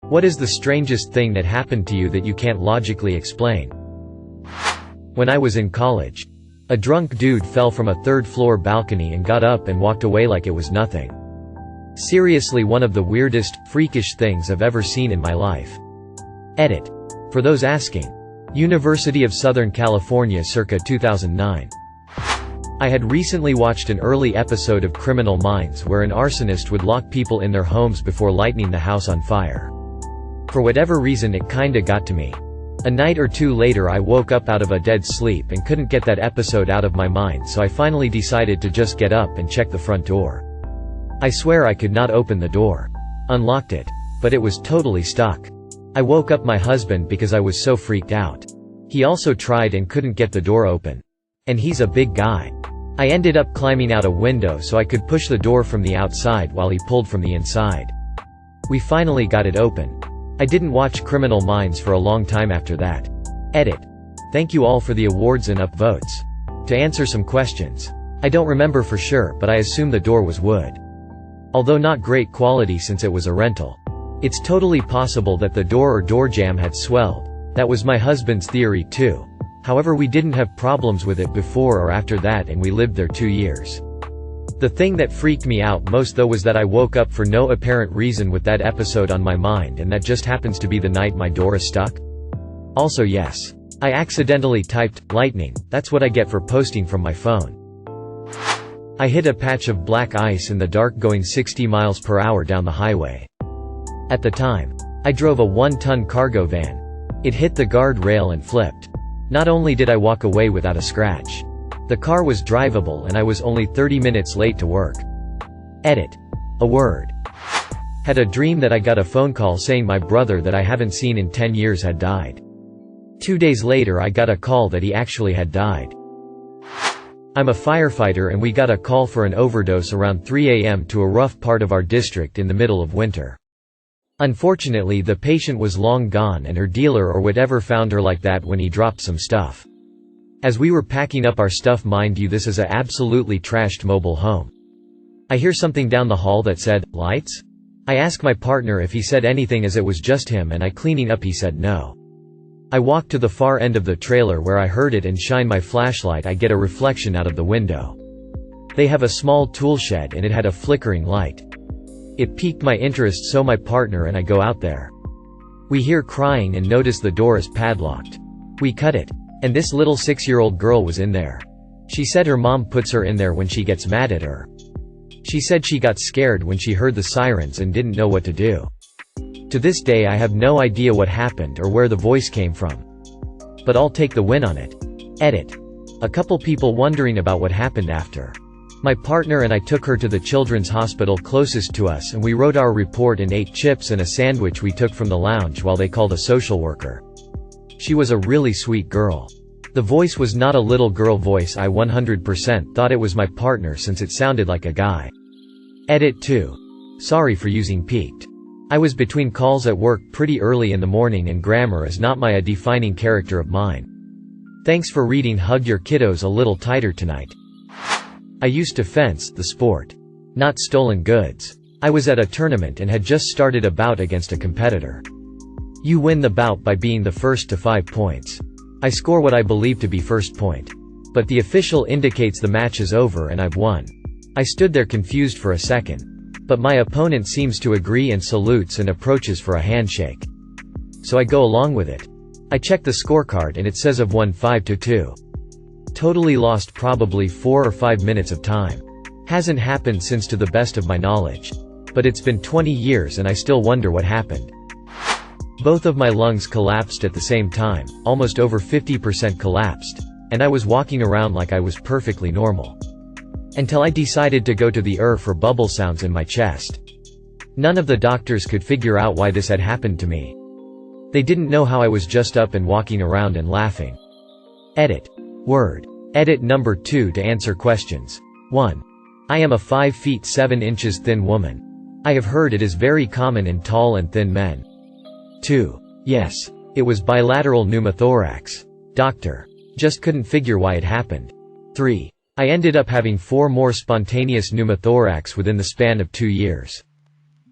What is the strangest thing that happened to you that you can't logically explain? When I was in college, a drunk dude fell from a third-floor balcony and got up and walked away like it was nothing. Seriously, one of the weirdest, freakish things I've ever seen in my life. Edit. For those asking. University of Southern California circa 2009. I had recently watched an early episode of Criminal Minds where an arsonist would lock people in their homes before lighting the house on fire. For whatever reason it kinda got to me. A night or two later I woke up out of a dead sleep and couldn't get that episode out of my mind, so I finally decided to just get up and check the front door. I swear I could not open the door. Unlocked it. But it was totally stuck. I woke up my husband because I was so freaked out. He also tried and couldn't get the door open. And he's a big guy. I ended up climbing out a window so I could push the door from the outside while he pulled from the inside. We finally got it open. I didn't watch Criminal Minds for a long time after that. Edit. Thank you all for the awards and upvotes. To answer some questions. I don't remember for sure, but I assume the door was wood. Although not great quality since it was a rental. It's totally possible that the door or door jamb had swelled. That was my husband's theory too. However, we didn't have problems with it before or after that, and we lived there 2 years. The thing that freaked me out most though was that I woke up for no apparent reason with that episode on my mind, and that just happens to be the night my door is stuck. Also yes. I accidentally typed lightning, that's what I get for posting from my phone. I hit a patch of black ice in the dark going 60 miles per hour down the highway. At the time, I drove a 1-ton cargo van. It hit the guardrail and flipped. Not only did I walk away without a scratch. The car was drivable and I was only 30 minutes late to work. Edit. A word. Had a dream that I got a phone call saying my brother that I haven't seen in 10 years had died. 2 days later I got a call that he actually had died. I'm a firefighter and we got a call for an overdose around 3 a.m. to a rough part of our district in the middle of winter. Unfortunately the patient was long gone and her dealer or whatever found her like that when he dropped some stuff. As we were packing up our stuff, mind you this is a absolutely trashed mobile home. I hear something down the hall that said, "Lights?" I ask my partner if he said anything as it was just him, and I cleaning up he said no. I walk to the far end of the trailer where I heard it and shine my flashlight. I get a reflection out of the window. They have a small tool shed and it had a flickering light. It piqued my interest, so my partner and I go out there. We hear crying and notice the door is padlocked. We cut it. And this little 6-year-old girl was in there. She said her mom puts her in there when she gets mad at her. She said she got scared when she heard the sirens and didn't know what to do. To this day I have no idea what happened or where the voice came from. But I'll take the win on it. Edit. A couple people wondering about what happened after. My partner and I took her to the children's hospital closest to us and we wrote our report and ate chips and a sandwich we took from the lounge while they called a social worker. She was a really sweet girl. The voice was not a little girl voice. I 100% thought it was my partner since it sounded like a guy. Edit 2. Sorry for using peaked. I was between calls at work pretty early in the morning and grammar is not my defining character of mine. Thanks for reading. Hug your kiddos a little tighter tonight. I used to fence, the sport. Not stolen goods. I was at a tournament and had just started a bout against a competitor. You win the bout by being the first to 5 points. I score what I believe to be first point. But the official indicates the match is over and I've won. I stood there confused for a second. But my opponent seems to agree and salutes and approaches for a handshake. So I go along with it. I check the scorecard and it says I've won 5-2. Totally lost probably 4 or 5 minutes of time. Hasn't happened since to the best of my knowledge. But it's been 20 years and I still wonder what happened. Both of my lungs collapsed at the same time, almost over 50% collapsed. And I was walking around like I was perfectly normal. Until I decided to go to the ER for bubble sounds in my chest. None of the doctors could figure out why this had happened to me. They didn't know how I was just up and walking around and laughing. Edit. Word. Edit number 2 to answer questions. 1. I am a 5 feet 7 inches thin woman. I have heard it is very common in tall and thin men. 2. Yes. It was bilateral pneumothorax. Doctor. Just couldn't figure why it happened. 3. I ended up having 4 more spontaneous pneumothorax within the span of 2 years.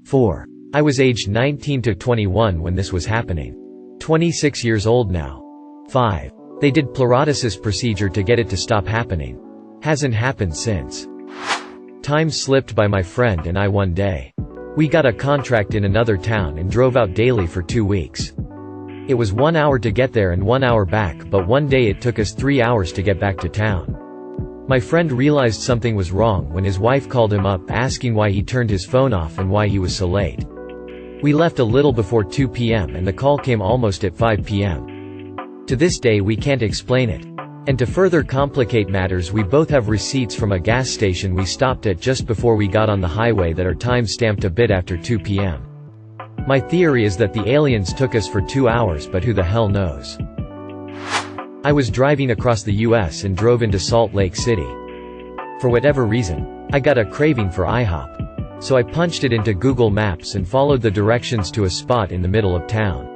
4. I was aged 19 to 21 when this was happening. 26 years old now. 5. They did pleurodesis procedure to get it to stop happening. Hasn't happened since. Time slipped by my friend and I one day. We got a contract in another town and drove out daily for 2 weeks. It was 1 hour to get there and 1 hour back, but one day it took us 3 hours to get back to town. My friend realized something was wrong when his wife called him up asking why he turned his phone off and why he was so late. We left a little before 2 p.m. and the call came almost at 5 p.m. To this day we can't explain it. And to further complicate matters, we both have receipts from a gas station we stopped at just before we got on the highway that are time-stamped a bit after 2 p.m. My theory is that the aliens took us for 2 hours, but who the hell knows. I was driving across the US and drove into Salt Lake City. For whatever reason, I got a craving for IHOP. So I punched it into Google Maps and followed the directions to a spot in the middle of town.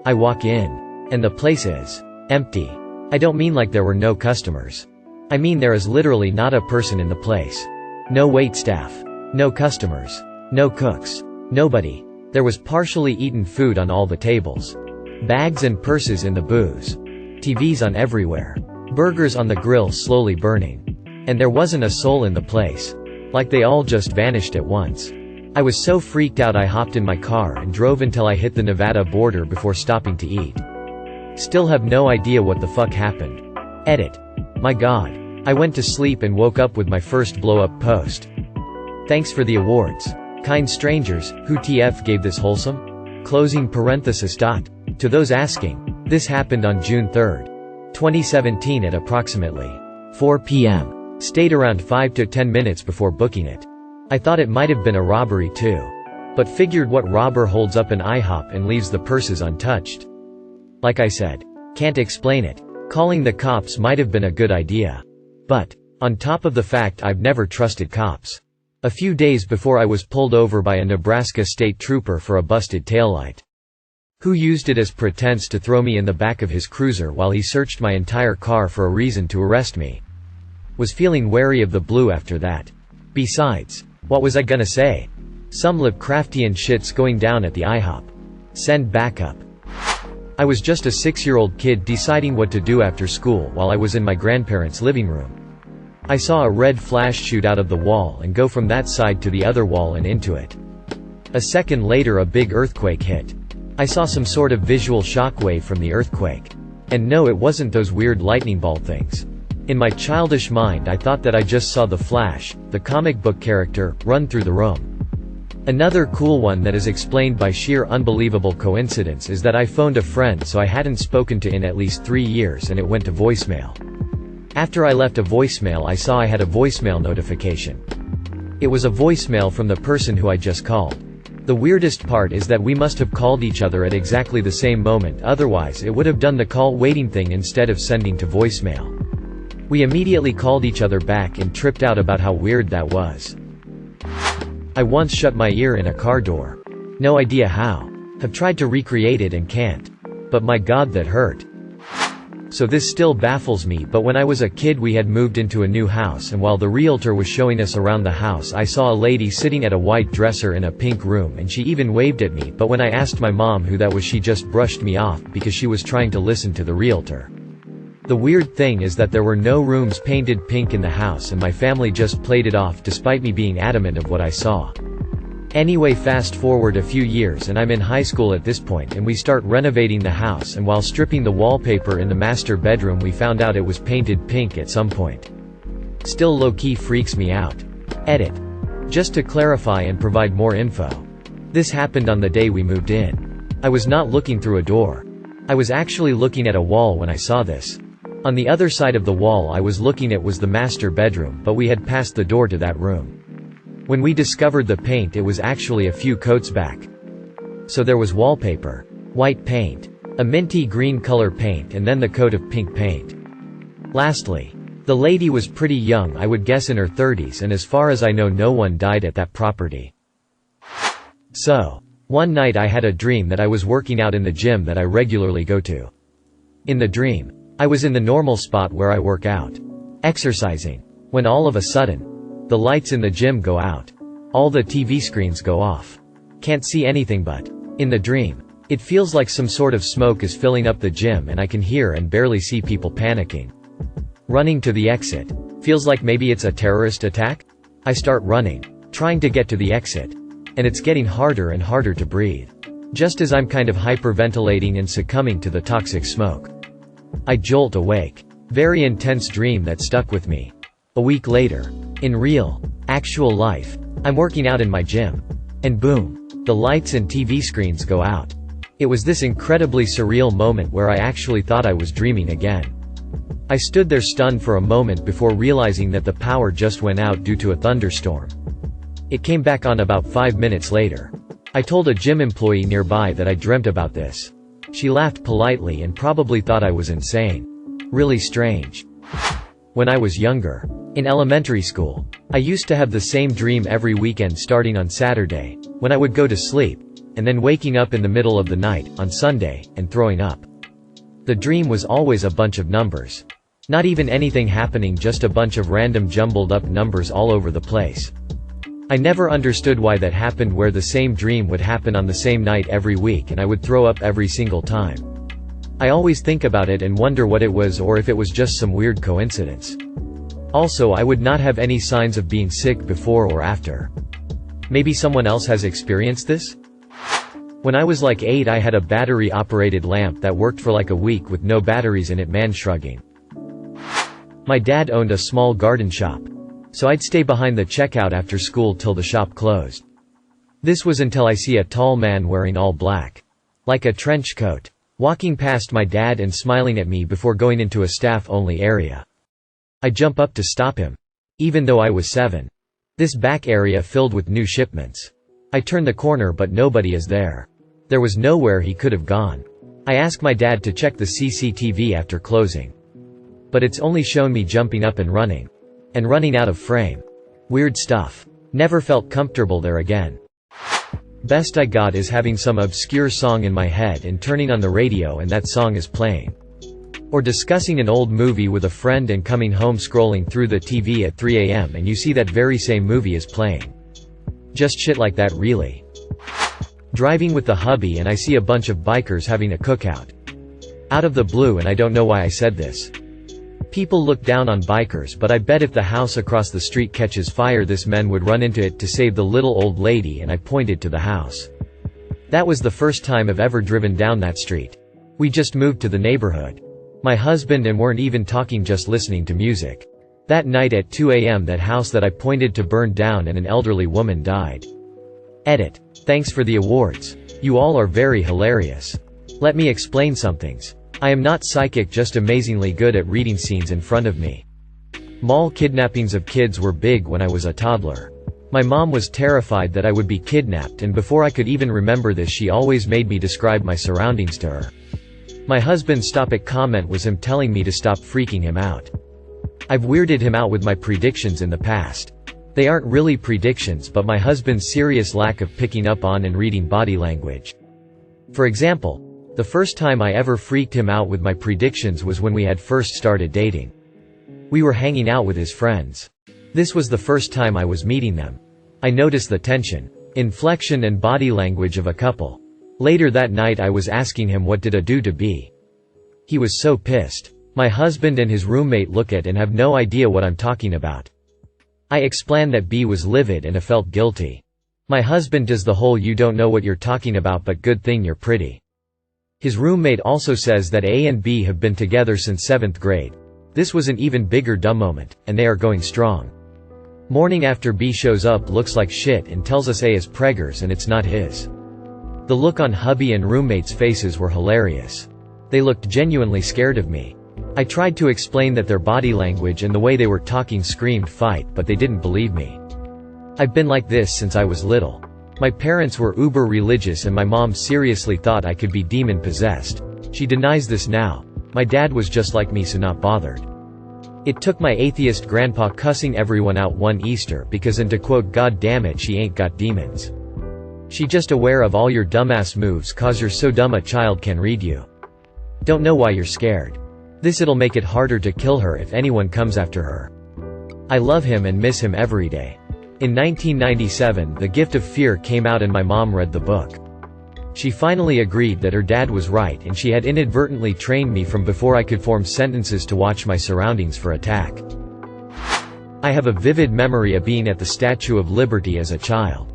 I walk in. And the place is empty. I don't mean like there were no customers. I mean there is literally not a person in the place. No waitstaff. No customers. No cooks. Nobody. There was partially eaten food on all the tables. Bags and purses in the booths. TVs on everywhere. Burgers on the grill slowly burning. And there wasn't a soul in the place. Like they all just vanished at once. I was so freaked out I hopped in my car and drove until I hit the Nevada border before stopping to eat. Still have no idea what the fuck happened. Edit. My god. I went to sleep and woke up with my first blow-up post. Thanks for the awards. Kind strangers, who TF gave this wholesome? Closing parenthesis dot. To those asking, this happened on June 3, 2017 at approximately 4 p.m. Stayed around 5 to 10 minutes before booking it. I thought it might have been a robbery too. But figured what robber holds up an IHOP and leaves the purses untouched? Like I said, can't explain it. Calling the cops might have been a good idea. But, on top of the fact I've never trusted cops. A few days before I was pulled over by a Nebraska state trooper for a busted taillight. Who used it as pretense to throw me in the back of his cruiser while he searched my entire car for a reason to arrest me. Was feeling wary of the blue after that. Besides, what was I gonna say? Some Lovecraftian shit's going down at the IHOP. Send backup. I was just a 6-year-old kid deciding what to do after school while I was in my grandparents' living room. I saw a red flash shoot out of the wall and go from that side to the other wall and into it. A second later a big earthquake hit. I saw some sort of visual shockwave from the earthquake. And no, it wasn't those weird lightning bolt things. In my childish mind I thought that I just saw the Flash, the comic book character, run through the room. Another cool one that is explained by sheer unbelievable coincidence is that I phoned a friend so I hadn't spoken to in at least 3 years and it went to voicemail. After I left a voicemail I saw I had a voicemail notification. It was a voicemail from the person who I just called. The weirdest part is that we must have called each other at exactly the same moment, otherwise it would have done the call waiting thing instead of sending to voicemail. We immediately called each other back and tripped out about how weird that was. I once shut my ear in a car door. No idea how. Have tried to recreate it and can't. But my god, that hurt. So this still baffles me, but when I was a kid we had moved into a new house and while the realtor was showing us around the house I saw a lady sitting at a white dresser in a pink room and she even waved at me, but when I asked my mom who that was she just brushed me off because she was trying to listen to the realtor. The weird thing is that there were no rooms painted pink in the house and my family just played it off despite me being adamant of what I saw. Anyway, fast forward a few years and I'm in high school at this point and we start renovating the house, and while stripping the wallpaper in the master bedroom we found out it was painted pink at some point. Still low-key freaks me out. Edit. Just to clarify and provide more info. This happened on the day we moved in. I was not looking through a door. I was actually looking at a wall when I saw this. On the other side of the wall I was looking at was the master bedroom, but we had passed the door to that room. When we discovered the paint it was actually a few coats back. So there was wallpaper, white paint, a minty green color paint and then the coat of pink paint. Lastly, the lady was pretty young, I would guess in her 30s, and as far as I know no one died at that property. So, one night I had a dream that I was working out in the gym that I regularly go to. In the dream, I was in the normal spot where I work out, exercising, when all of a sudden, the lights in the gym go out. All the TV screens go off. Can't see anything but in the dream. It feels like some sort of smoke is filling up the gym and I can hear and barely see people panicking. Running to the exit. Feels like maybe it's a terrorist attack? I start running, trying to get to the exit. And it's getting harder and harder to breathe. Just as I'm kind of hyperventilating and succumbing to the toxic smoke. I jolt awake. Very intense dream that stuck with me. A week later, in real, actual life, I'm working out in my gym. And boom, the lights and TV screens go out. It was this incredibly surreal moment where I actually thought I was dreaming again. I stood there stunned for a moment before realizing that the power just went out due to a thunderstorm. It came back on about 5 minutes later. I told a gym employee nearby that I dreamt about this. She laughed politely and probably thought I was insane. Really strange. When I was younger, in elementary school, I used to have the same dream every weekend starting on Saturday, when I would go to sleep, and then waking up in the middle of the night, on Sunday, and throwing up. The dream was always a bunch of numbers. Not even anything happening, just a bunch of random jumbled up numbers all over the place. I never understood why that happened, where the same dream would happen on the same night every week and I would throw up every single time. I always think about it and wonder what it was, or if it was just some weird coincidence. Also, I would not have any signs of being sick before or after. Maybe someone else has experienced this? When I was like 8, I had a battery-operated lamp that worked for like a week with no batteries in it. Man shrugging. My dad owned a small garden shop. So I'd stay behind the checkout after school till the shop closed. This was until I see a tall man wearing all black. Like a trench coat. Walking past my dad and smiling at me before going into a staff-only area. I jump up to stop him. Even though I was 7. This back area filled with new shipments. I turn the corner but nobody is there. There was nowhere he could have gone. I ask my dad to check the CCTV after closing. But it's only shown me jumping up and running. And running out of frame. Weird stuff. Never felt comfortable there again. Best I got is having some obscure song in my head and turning on the radio and that song is playing. Or discussing an old movie with a friend and coming home scrolling through the TV at 3 a.m. and you see that very same movie is playing. Just shit like that, really. Driving with the hubby and I see a bunch of bikers having a cookout. Out of the blue, and I don't know why I said this. People look down on bikers, but I bet if the house across the street catches fire this men would run into it to save the little old lady, and I pointed to the house. That was the first time I've ever driven down that street. We just moved to the neighborhood. My husband and weren't even talking, just listening to music. That night at 2 a.m. that house that I pointed to burned down and an elderly woman died. Edit. Thanks for the awards. You all are very hilarious. Let me explain some things. I am not psychic, just amazingly good at reading scenes in front of me. Mall kidnappings of kids were big when I was a toddler. My mom was terrified that I would be kidnapped, and before I could even remember this she always made me describe my surroundings to her. My husband's stop it comment was him telling me to stop freaking him out. I've weirded him out with my predictions in the past. They aren't really predictions, but my husband's serious lack of picking up on and reading body language. For example, the first time I ever freaked him out with my predictions was when we had first started dating. We were hanging out with his friends. This was the first time I was meeting them. I noticed the tension, inflection and body language of a couple. Later that night I was asking him what did I do to B. He was so pissed. My husband and his roommate look at and have no idea what I'm talking about. I explained that B was livid and I felt guilty. My husband does the whole "you don't know what you're talking about, but good thing you're pretty." His roommate also says that A and B have been together since 7th grade. This was an even bigger dumb moment, and they are going strong. Morning after B shows up looks like shit and tells us A is preggers and it's not his. The look on hubby and roommate's faces were hilarious. They looked genuinely scared of me. I tried to explain that their body language and the way they were talking screamed fight, but they didn't believe me. I've been like this since I was little. My parents were uber religious and my mom seriously thought I could be demon possessed. She denies this now. My dad was just like me, so not bothered. It took my atheist grandpa cussing everyone out one Easter because, and to quote, "God damn it, she ain't got demons. She just aware of all your dumbass moves cause you're so dumb a child can read you. Don't know why you're scared. It'll make it harder to kill her if anyone comes after her. I love him and miss him every day." In 1997, The Gift of Fear came out and my mom read the book. She finally agreed that her dad was right and she had inadvertently trained me from before I could form sentences to watch my surroundings for attack. I have a vivid memory of being at the Statue of Liberty as a child.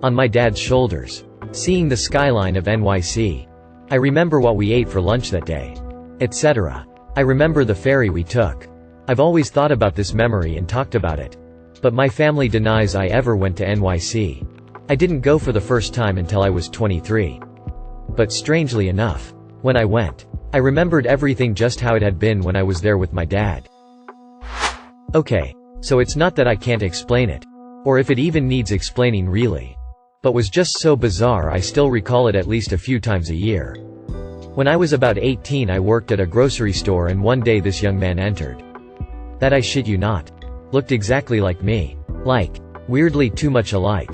On my dad's shoulders. Seeing the skyline of NYC. I remember what we ate for lunch that day. Etc. I remember the ferry we took. I've always thought about this memory and talked about it. But my family denies I ever went to NYC. I didn't go for the first time until I was 23. But strangely enough, when I went, I remembered everything just how it had been when I was there with my dad. Okay, so it's not that I can't explain it. Or if it even needs explaining really. But was just so bizarre I still recall it at least a few times a year. When I was about 18 I worked at a grocery store and one day this young man entered. That I shit you not. Looked exactly like me. Like, weirdly too much alike.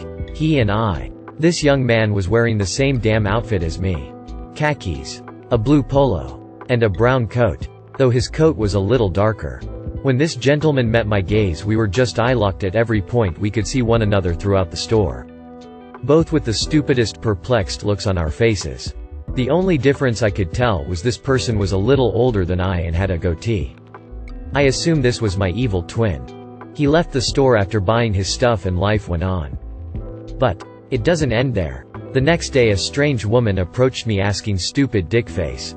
This young man was wearing the same damn outfit as me. Khakis. A blue polo. And a brown coat. Though his coat was a little darker. When this gentleman met my gaze we were just eye-locked at every point we could see one another throughout the store. Both with the stupidest perplexed looks on our faces. The only difference I could tell was this person was a little older than I and had a goatee. I assumed this was my evil twin. He left the store after buying his stuff and life went on. But it doesn't end there. The next day a strange woman approached me asking stupid dickface.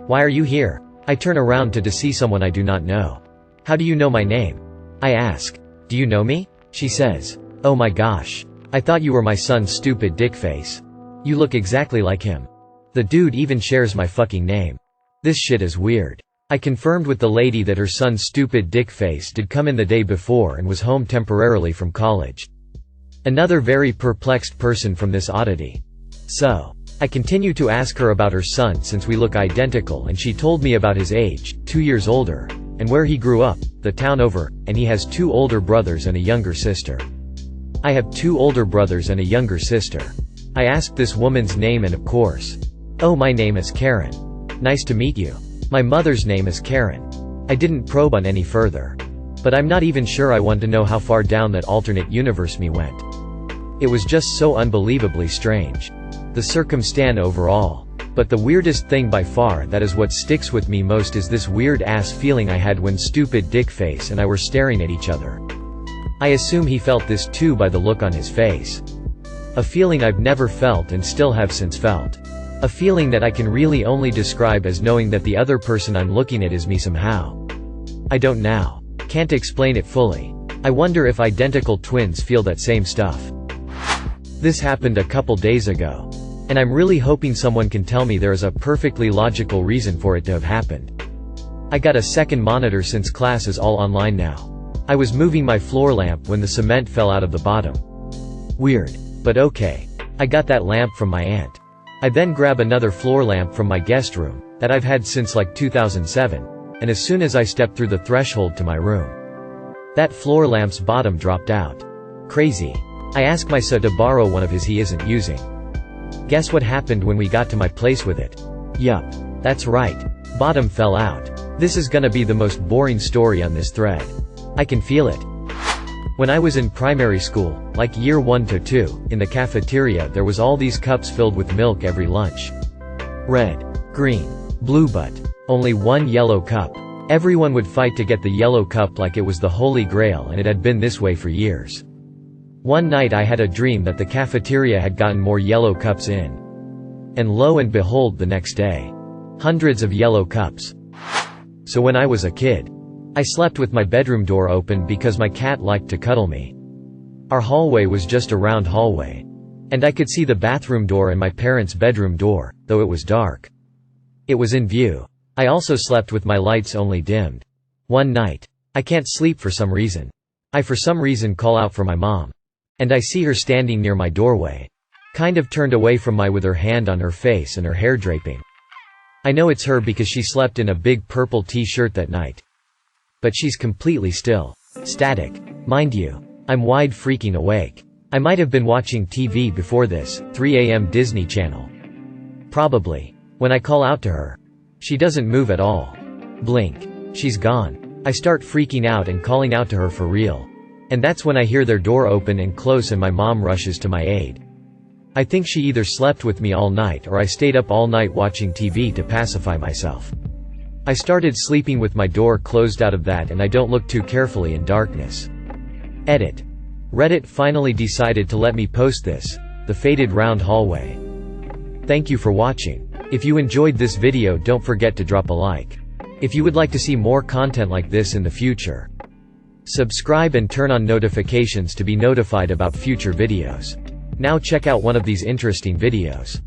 Why are you here? I turn around to see someone I do not know. How do you know my name? I ask. Do you know me? She says. Oh my gosh. I thought you were my son stupid dickface. You look exactly like him. The dude even shares my fucking name. This shit is weird. I confirmed with the lady that her son stupid dickface did come in the day before and was home temporarily from college. Another very perplexed person from this oddity. So, I continue to ask her about her son since we look identical and she told me about his age, 2 years older, and where he grew up, the town over, and he has 2 older brothers and a younger sister. I have 2 older brothers and a younger sister. I asked this woman's name and of course. Oh, my name is Karen. Nice to meet you. My mother's name is Karen. I didn't probe on any further. But I'm not even sure I want to know how far down that alternate universe me went. It was just so unbelievably strange. The circumstance overall. But the weirdest thing by far that is what sticks with me most is this weird ass feeling I had when stupid dickface and I were staring at each other. I assume he felt this too by the look on his face. A feeling I've never felt and still have since felt. A feeling that I can really only describe as knowing that the other person I'm looking at is me somehow. I don't now. Can't explain it fully. I wonder if identical twins feel that same stuff. This happened a couple days ago. And I'm really hoping someone can tell me there is a perfectly logical reason for it to have happened. I got a second monitor since class is all online now. I was moving my floor lamp when the cement fell out of the bottom. Weird. But okay. I got that lamp from my aunt. I then grab another floor lamp from my guest room, that I've had since like 2007, and as soon as I step through the threshold to my room, that floor lamp's bottom dropped out. Crazy. I ask my son to borrow one of his he isn't using. Guess what happened when we got to my place with it? Yup. That's right. Bottom fell out. This is gonna be the most boring story on this thread. I can feel it. When I was in primary school, like year 1 to 2, in the cafeteria there was all these cups filled with milk every lunch. Red, green, blue but only one yellow cup. Everyone would fight to get the yellow cup like it was the holy grail and it had been this way for years. One night I had a dream that the cafeteria had gotten more yellow cups in. And lo and behold the next day. Hundreds of yellow cups. So when I was a kid, I slept with my bedroom door open because my cat liked to cuddle me. Our hallway was just a round hallway. And I could see the bathroom door and my parents' bedroom door, though it was dark. It was in view. I also slept with my lights only dimmed. One night, I can't sleep for some reason. I for some reason call out for my mom. And I see her standing near my doorway. Kind of turned away from me with her hand on her face and her hair draping. I know it's her because she slept in a big purple t-shirt that night. But she's completely still. Static. Mind you, I'm wide freaking awake. I might have been watching TV before this, 3 a.m. Disney Channel. Probably. When I call out to her, she doesn't move at all. Blink. She's gone. I start freaking out and calling out to her for real. And that's when I hear their door open and close and my mom rushes to my aid. I think she either slept with me all night or I stayed up all night watching TV to pacify myself. I started sleeping with my door closed out of that, and I don't look too carefully in darkness. Edit. Reddit finally decided to let me post this, the faded round hallway. Thank you for watching. If you enjoyed this video, don't forget to drop a like. If you would like to see more content like this in the future, subscribe and turn on notifications to be notified about future videos. Now check out one of these interesting videos.